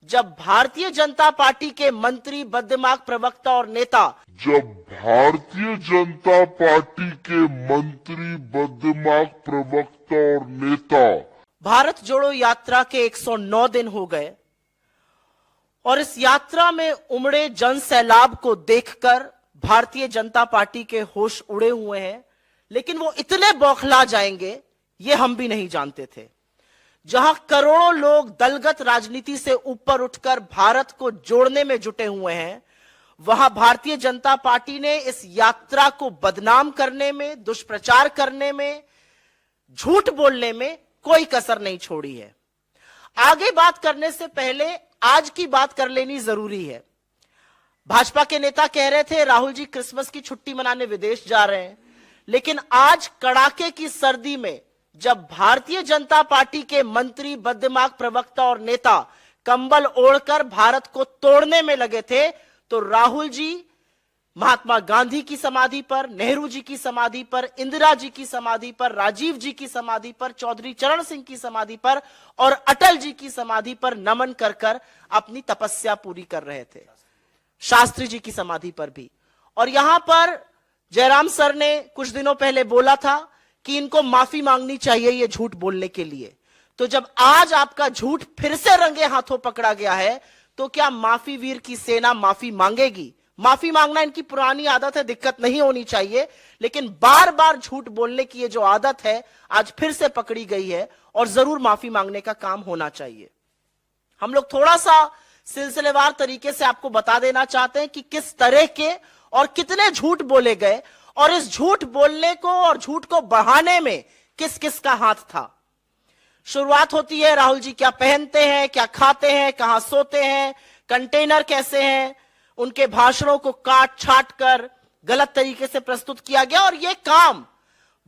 जब भारतीय जनता पार्टी के मंत्री, बददिमाग प्रवक्ता और नेता भारत जोड़ो यात्रा के 109 दिन हो गए और इस यात्रा में उमड़े जन सैलाब को देखकर भारतीय जनता पार्टी के होश उड़े हुए हैं, लेकिन वो इतने बौखला जाएंगे ये हम भी नहीं जानते थे। जहां करोड़ों लोग दलगत राजनीति से ऊपर उठकर भारत को जोड़ने में जुटे हुए हैं, वहां भारतीय जनता पार्टी ने इस यात्रा को बदनाम करने में, दुष्प्रचार करने में, झूठ बोलने में कोई कसर नहीं छोड़ी है। आगे बात करने से पहले आज की बात कर लेनी जरूरी है। भाजपा के नेता कह रहे थे राहुल जी क्रिसमस की छुट्टी मनाने विदेश जा रहे हैं, लेकिन आज कड़ाके की सर्दी में जब भारतीय जनता पार्टी के मंत्री, बददिमाग प्रवक्ता और नेता कंबल ओढ़कर भारत को तोड़ने में लगे थे, तो राहुल जी महात्मा गांधी की समाधि पर, नेहरू जी की समाधि पर, इंदिरा जी की समाधि पर, राजीव जी की समाधि पर, चौधरी चरण सिंह की समाधि पर और अटल जी की समाधि पर नमन कर कर अपनी तपस्या पूरी कर रहे थे। शास्त्री जी की समाधि पर भी। और यहां पर जयराम सर ने कुछ दिनों पहले बोला था कि इनको माफी मांगनी चाहिए ये झूठ बोलने के लिए। तो जब आज आपका झूठ फिर से रंगे हाथों पकड़ा गया है, तो क्या माफी वीर की सेना माफी मांगेगी? माफी मांगना इनकी पुरानी आदत है, दिक्कत नहीं होनी चाहिए, लेकिन बार बार झूठ बोलने की ये जो आदत है आज फिर से पकड़ी गई है और जरूर माफी मांगने का काम होना चाहिए। हम लोग थोड़ा सा सिलसिलेवार तरीके से आपको बता देना चाहते हैं कि किस तरह के और कितने झूठ बोले गए और इस झूठ बोलने को और झूठ को बढ़ाने में किस किस का हाथ था। शुरुआत होती है राहुल जी क्या पहनते हैं, क्या खाते हैं, कहां सोते हैं, कंटेनर कैसे हैं, उनके भाषणों को काट छाट कर गलत तरीके से प्रस्तुत किया गया। और यह काम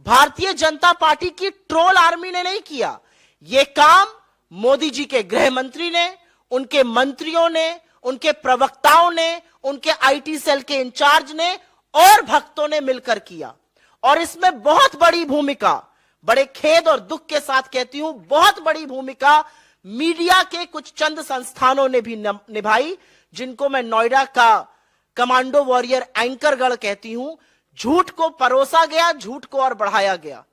भारतीय जनता पार्टी की ट्रोल आर्मी ने नहीं किया, यह काम मोदी जी के गृह मंत्री ने, उनके मंत्रियों ने, उनके प्रवक्ताओं ने, उनके आईटी सेल के इंचार्ज ने और भक्तों ने मिलकर किया। और इसमें बहुत बड़ी भूमिका, बड़े खेद और दुख के साथ कहती हूं, बहुत बड़ी भूमिका मीडिया के कुछ चंद संस्थानों ने भी निभाई, जिनको मैं नोएडा का कमांडो वॉरियर एंकरगढ़ कहती हूं। झूठ को परोसा गया, झूठ को और बढ़ाया गया,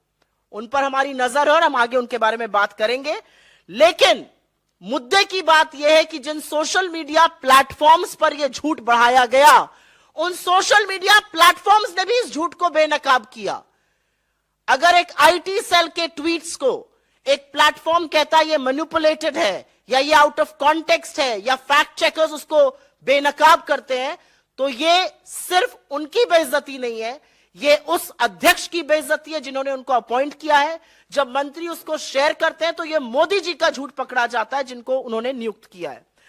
उन पर हमारी नजर है और हम आगे उनके बारे में बात करेंगे। लेकिन मुद्दे की बात यह है कि जिन सोशल मीडिया प्लेटफॉर्म्स पर यह झूठ बढ़ाया गया, उन सोशल मीडिया प्लेटफॉर्म्स ने भी इस झूठ को बेनकाब किया। अगर एक आईटी सेल के ट्वीट्स को एक प्लेटफॉर्म कहता है ये मैनिपुलेटेड है या ये आउट ऑफ कॉन्टेक्स्ट है या फैक्ट चेकर्स उसको बेनकाब करते हैं, तो ये सिर्फ उनकी बेइज्जती नहीं है, ये उस अध्यक्ष की बेइज्जती है जिन्होंने उनको अपॉइंट किया है। जब मंत्री उसको शेयर करते हैं तो ये मोदी जी का झूठ पकड़ा जाता है जिनको उन्होंने नियुक्त किया है।